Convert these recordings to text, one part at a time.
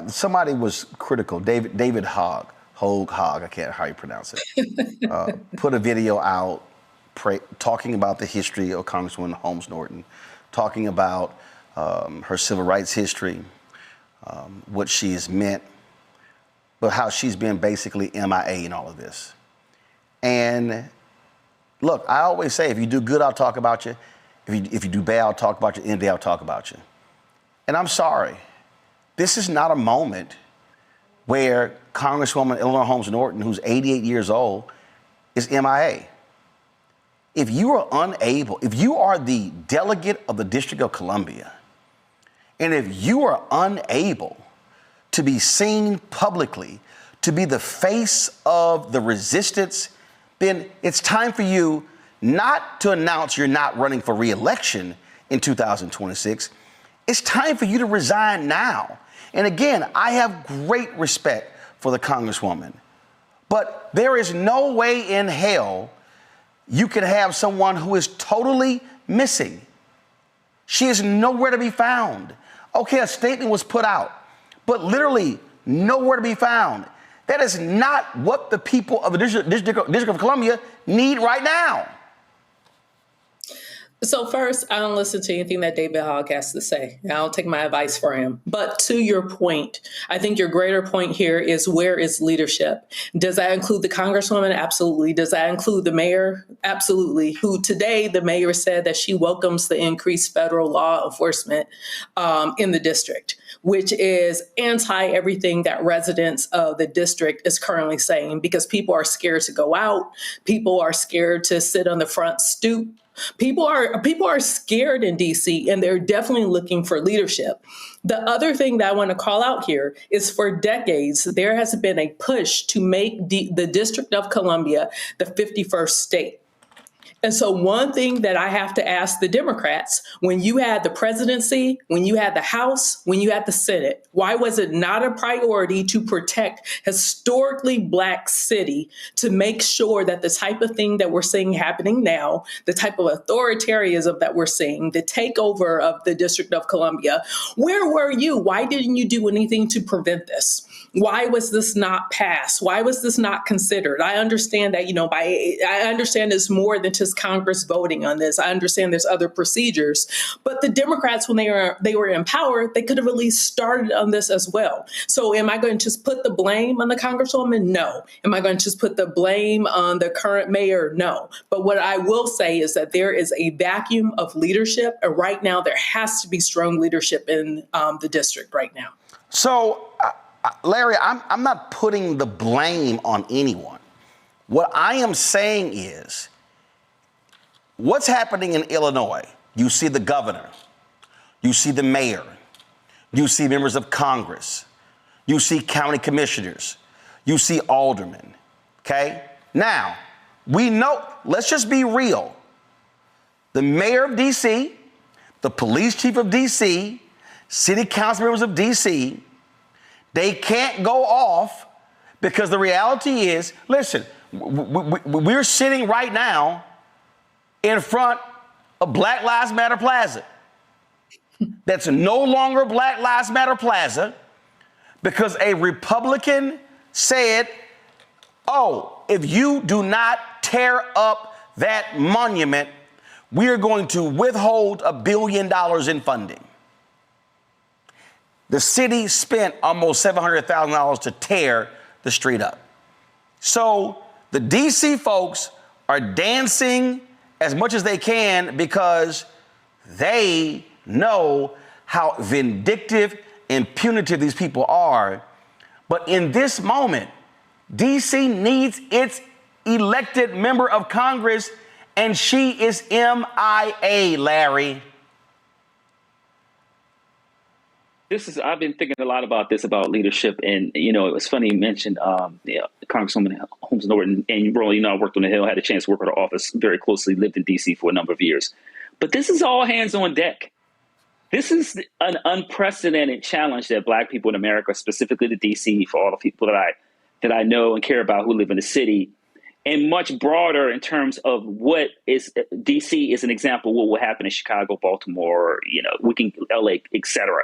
Somebody was critical. David Hogg, I can't how you pronounce it, put a video out talking about the history of Congresswoman Holmes Norton, talking about her civil rights history, what she's meant, but how she's been basically MIA in all of this. And look, I always say, if you do good, I'll talk about you. If you do bad, I'll talk about you. Any day, I'll talk about you. And I'm sorry. This is not a moment where Congresswoman Eleanor Holmes Norton, who's 88 years old, is MIA. If you are unable, if you are the delegate of the District of Columbia, and if you are unable to be seen publicly, to be the face of the resistance, then it's time for you not to announce you're not running for re-election in 2026. It's time for you to resign now. And again, I have great respect for the Congresswoman, but there is no way in hell you can have someone who is totally missing. She is nowhere to be found. Okay, a statement was put out, but literally nowhere to be found. That is not what the people of the District of Columbia need right now. So first, I don't listen to anything that David Hogg has to say. I don't take my advice for him. But to your point, I think your greater point here is, where is leadership? Does that include the Congresswoman? Absolutely. Does that include the mayor? Absolutely. Who today, the mayor said that she welcomes the increased federal law enforcement in the district, which is anti everything that residents of the district is currently saying, because people are scared to go out. People are scared to sit on the front stoop. People are scared in DC, and they're definitely looking for leadership. The other thing that I want to call out here is, for decades, there has been a push to make the District of Columbia the 51st state. And so one thing that I have to ask the Democrats, when you had the presidency, when you had the House, when you had the Senate, why was it not a priority to protect historically Black city, to make sure that the type of thing that we're seeing happening now, the type of authoritarianism that we're seeing, the takeover of the District of Columbia, where were you? Why didn't you do anything to prevent this? Why was this not passed? Why was this not considered? I understand that, I understand it's more than just Congress voting on this. I understand there's other procedures, but the Democrats, when they were in power, they could have at least started on this as well. So am I going to just put the blame on the Congresswoman? No. Am I going to just put the blame on the current mayor? No. But what I will say is that there is a vacuum of leadership, and right now there has to be strong leadership in the district right now. So, Larry, I'm not putting the blame on anyone. What I am saying is, what's happening in Illinois? You see the governor, you see the mayor, you see members of Congress, you see county commissioners, you see aldermen, okay? Now, we know, let's just be real. The mayor of DC, the police chief of DC, city council members of DC, they can't go off, because the reality is, listen, we're sitting right now in front of Black Lives Matter Plaza. That's no longer Black Lives Matter Plaza, because a Republican said, oh, if you do not tear up that monument, we are going to withhold $1 billion in funding. The city spent almost $700,000 to tear the street up. So the DC folks are dancing as much as they can, because they know how vindictive and punitive these people are. But in this moment, DC needs its elected member of Congress, and she is MIA, Larry. I've been thinking a lot about this, about leadership. And, it was funny you mentioned Congresswoman Holmes Norton, and Roland, I worked on the Hill, had a chance to work at her office very closely, lived in D.C. for a number of years. But this is all hands on deck. This is an unprecedented challenge that Black people in America, specifically the D.C., for all the people that I know and care about who live in the city, and much broader in terms of what is D.C. is an example of what will happen in Chicago, Baltimore, we can LA, et cetera.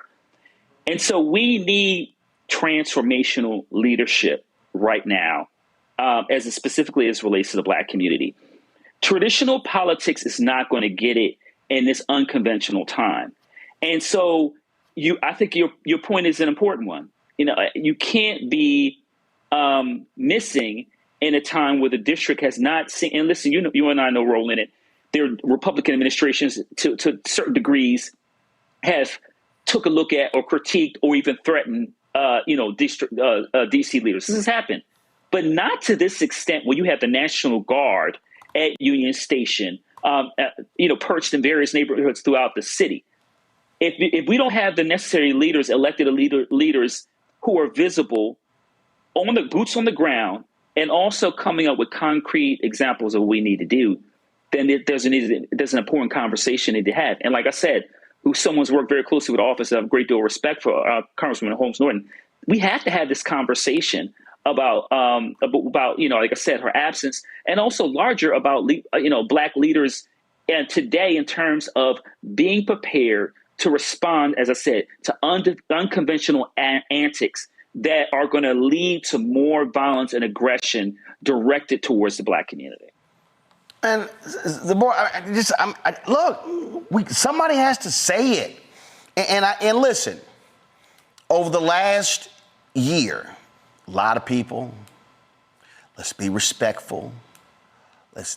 And so we need transformational leadership right now, as it specifically as relates to the Black community. Traditional politics is not going to get it in this unconventional time. And so I think your point is an important one. You can't be missing in a time where the district has not seen, and listen, you and I know, Roland, it, there are Republican administrations to certain degrees have took a look at or critiqued or even threatened, district DC leaders. This has happened, but not to this extent where you have the National Guard at Union Station, perched in various neighborhoods throughout the city. If we don't have the necessary leaders, elected leaders who are visible on the boots on the ground and also coming up with concrete examples of what we need to do, then there's an important conversation need to have. And like I said, someone's worked very closely with the office, I have a great deal of respect for Congresswoman Holmes Norton. We have to have this conversation about like I said, her absence, and also larger about Black leaders and today in terms of being prepared to respond, as I said, to unconventional antics that are going to lead to more violence and aggression directed towards the Black community. And the more, somebody has to say it. And listen, over the last year, a lot of people, let's be respectful. Let's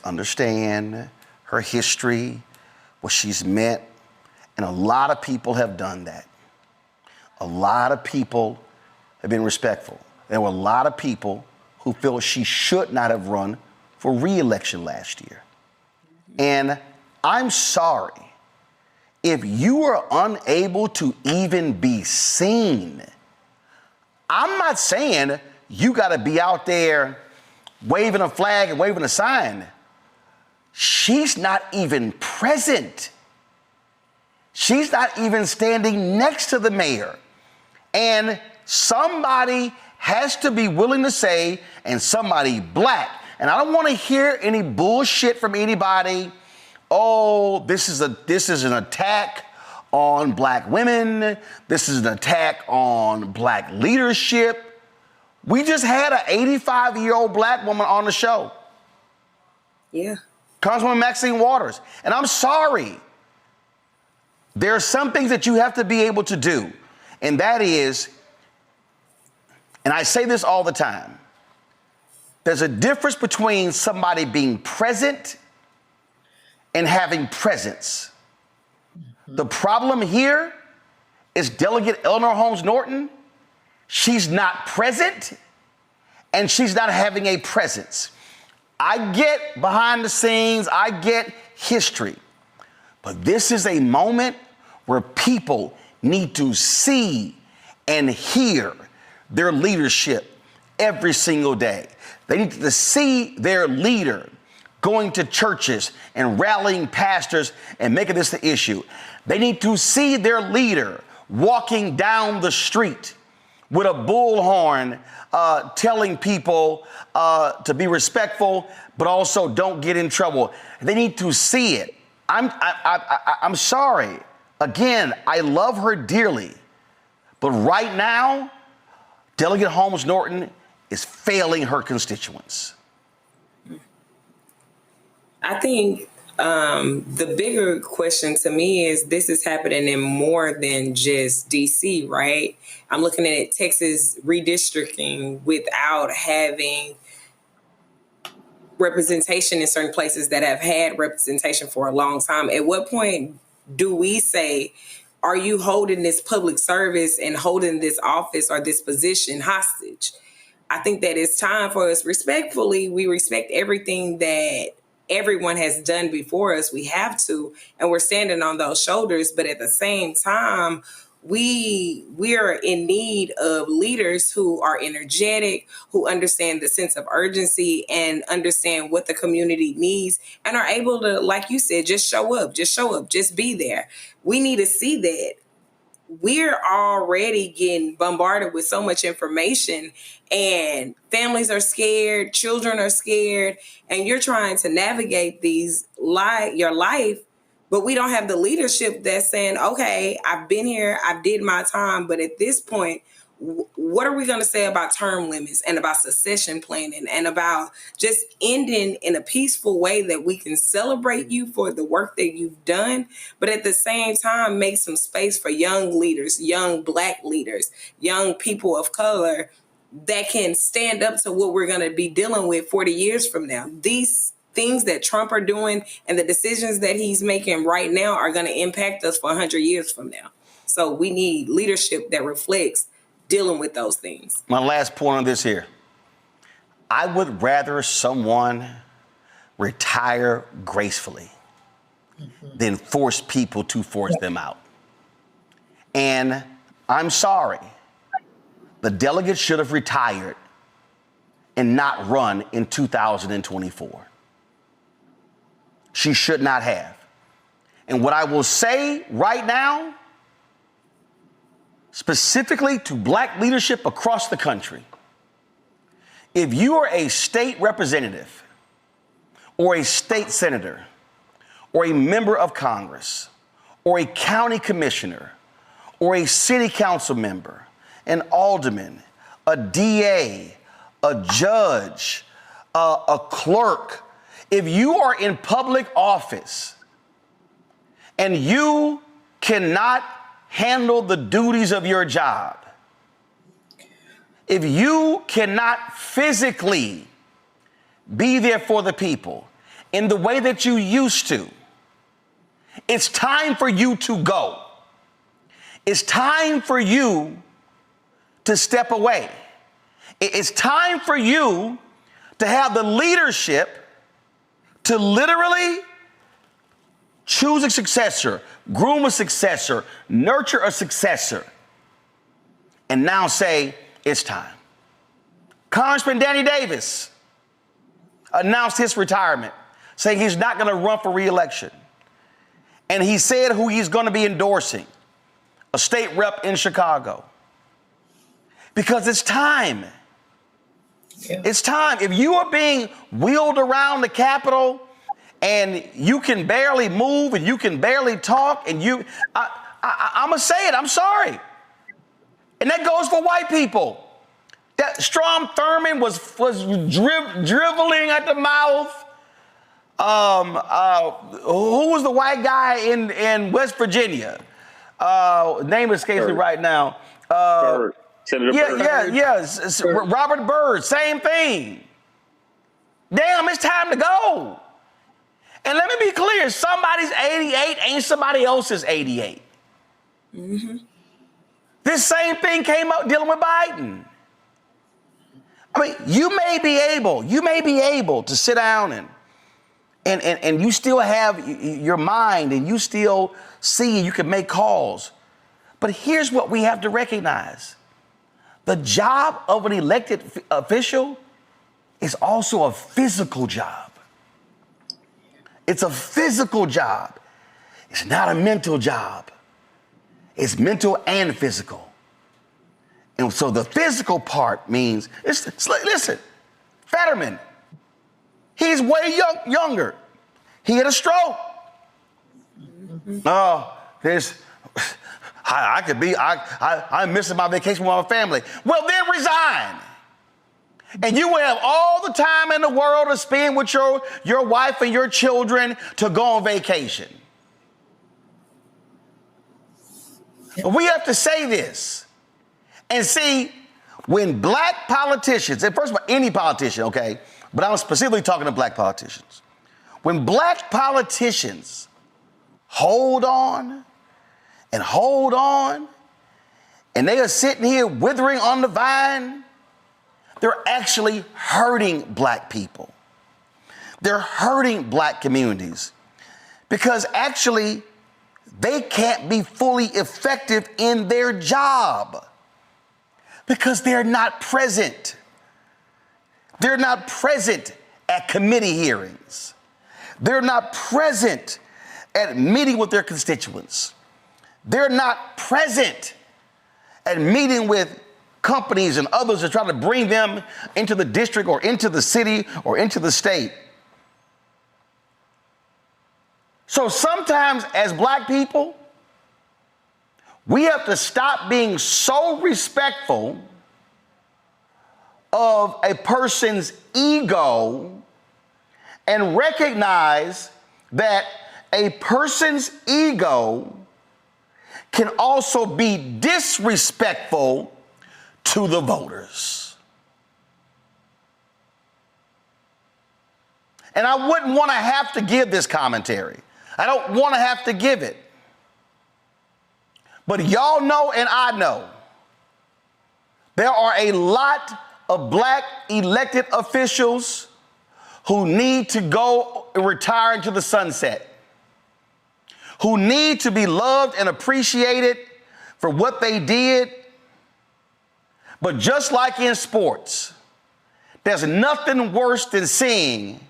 understand her history, what she's meant. And a lot of people have done that. A lot of people have been respectful. There were a lot of people who feel she should not have run for re-election last year. And I'm sorry if you are unable to even be seen. I'm not saying you got to be out there waving a flag and waving a sign. She's not even present. She's not even standing next to the mayor. And somebody has to be willing to say, and somebody Black, and I don't want to hear any bullshit from anybody. Oh, this is an attack on Black women. This is an attack on Black leadership. We just had an 85-year-old Black woman on the show. Yeah. Congresswoman Maxine Waters. And I'm sorry. There are some things that you have to be able to do. And that is, and I say this all the time, there's a difference between somebody being present and having presence. The problem here is Delegate Eleanor Holmes Norton. She's not present and she's not having a presence. I get behind the scenes, I get history, but this is a moment where people need to see and hear their leadership every single day. They need to see their leader going to churches and rallying pastors and making this the issue. They need to see their leader walking down the street with a bullhorn, telling people to be respectful, but also don't get in trouble. They need to see it. I'm sorry. Again, I love her dearly, but right now, Delegate Holmes Norton is failing her constituents. I think the bigger question to me is this is happening in more than just DC, right? I'm looking at Texas redistricting without having representation in certain places that have had representation for a long time. At what point do we say, are you holding this public service and holding this office or this position hostage? I think that it's time for us, respectfully, we respect everything that everyone has done before us. We have to, and we're standing on those shoulders. But at the same time, we are in need of leaders who are energetic, who understand the sense of urgency and understand what the community needs and are able to, like you said, just show up, just be there. We need to see that. We're already getting bombarded with so much information and families are scared, children are scared, and you're trying to navigate your life But we don't have the leadership that's saying, okay, I've been here, I've did my time, but at this point, what are we going to say about term limits and about succession planning and about just ending in a peaceful way that we can celebrate you for the work that you've done, but at the same time, make some space for young leaders, young Black leaders, young people of color that can stand up to what we're going to be dealing with 40 years from now. These things that Trump are doing and the decisions that he's making right now are going to impact us for 100 years from now. So we need leadership that reflects dealing with those things. My last point on this here. I would rather someone retire gracefully than force people to force them out. And I'm sorry, the delegate should have retired and not run in 2024. She should not have. And what I will say right now, specifically to Black leadership across the country, if you are a state representative or a state senator or a member of Congress or a county commissioner or a city council member, an alderman, a DA, a judge, a clerk, if you are in public office and you cannot handle the duties of your job, if you cannot physically be there for the people in the way that you used to, it's time for you to go. It's time for you to step away. It's time for you to have the leadership to literally choose a successor, groom a successor, nurture a successor, and now say, it's time. Congressman Danny Davis announced his retirement, saying he's not going to run for re-election. And he said who he's going to be endorsing, a state rep in Chicago. Because it's time. Yeah. It's time. If you are being wheeled around the Capitol and you can barely move and you can barely talk and I'm going to say it, I'm sorry. And that goes for white people. That Strom Thurmond was driveling at the mouth. Who was the white guy in West Virginia? Name escapes me right now. Byrd. Senator Byrd. Yeah. Robert Byrd, same thing. Damn, it's time to go. And let me be clear, somebody's 88 ain't somebody else's 88. Mm-hmm. This same thing came out dealing with Biden. I mean, you may be able to sit down and you still have your mind and you still see you can make calls. But here's what we have to recognize. The job of an elected official is also a physical job. It's a physical job. It's not a mental job. It's mental and physical. And so the physical part means, listen, Fetterman, he's way younger. He had a stroke. I'm missing my vacation with my family. Well, then resign. And you will have all the time in the world to spend with your wife and your children to go on vacation. But we have to say this and see when Black politicians, and first of all, any politician, okay, but I'm specifically talking to Black politicians. When Black politicians hold on, and they are sitting here withering on the vine, they're actually hurting Black people. They're hurting Black communities because actually they can't be fully effective in their job because they're not present. They're not present at committee hearings. They're not present at meeting with their constituents. They're not present at meeting with companies and others to try to bring them into the district or into the city or into the state. So sometimes as black people, we have to stop being so respectful of a person's ego and recognize that a person's ego can also be disrespectful to the voters. And I wouldn't want to have to give this commentary. I don't want to have to give it. But y'all know and I know there are a lot of black elected officials who need to go and retire into the sunset, who need to be loved and appreciated for what they did. But just like in sports, there's nothing worse than seeing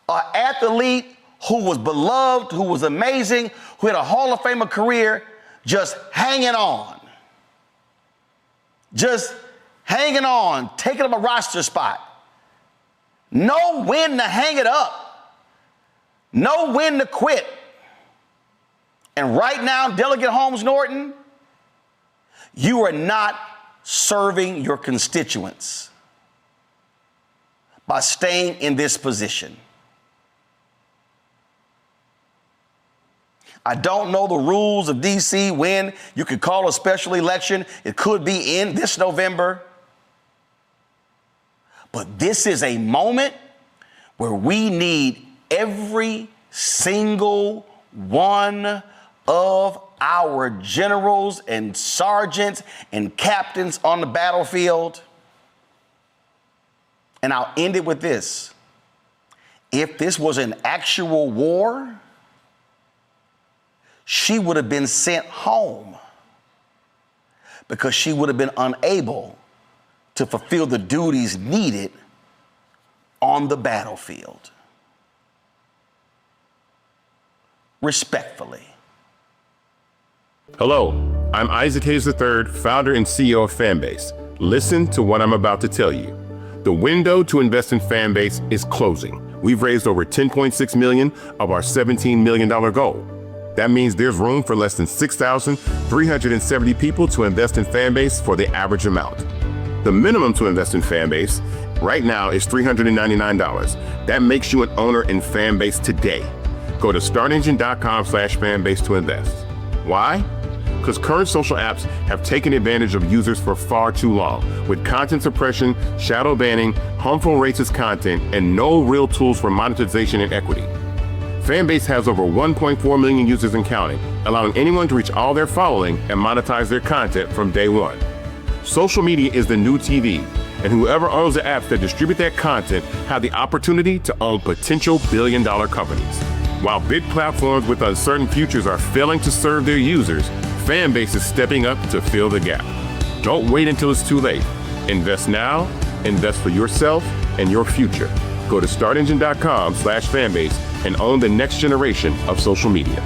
an athlete who was beloved, who was amazing, who had a Hall of Famer career, just hanging on, taking up a roster spot. Know when to hang it up. Know when to quit. And right now, Delegate Holmes Norton, you are not serving your constituents by staying in this position. I don't know the rules of DC when you could call a special election. It could be in this November. But this is a moment where we need every single one of our generals and sergeants and captains on the battlefield. And I'll end it with this. If this was an actual war, she would have been sent home because she would have been unable to fulfill the duties needed on the battlefield. Respectfully. Hello, I'm Isaac Hayes III, founder and CEO of Fanbase. Listen to what I'm about to tell you. The window to invest in Fanbase is closing. We've raised over $10.6 million of our $17 million goal. That means there's room for less than 6,370 people to invest in Fanbase for the average amount. The minimum to invest in Fanbase right now is $399. That makes you an owner in Fanbase today. Go to startengine.com/fanbase to invest. Why? Because current social apps have taken advantage of users for far too long, with content suppression, shadow banning, harmful racist content, and no real tools for monetization and equity. Fanbase has over 1.4 million users and counting, allowing anyone to reach all their following and monetize their content from day one. Social media is the new TV, and whoever owns the apps that distribute that content have the opportunity to own potential billion-dollar companies. While big platforms with uncertain futures are failing to serve their users, Fanbase is stepping up to fill the gap. Don't wait until it's too late. Invest now, invest for yourself and your future. Go to startengine.com/fanbase and own the next generation of social media.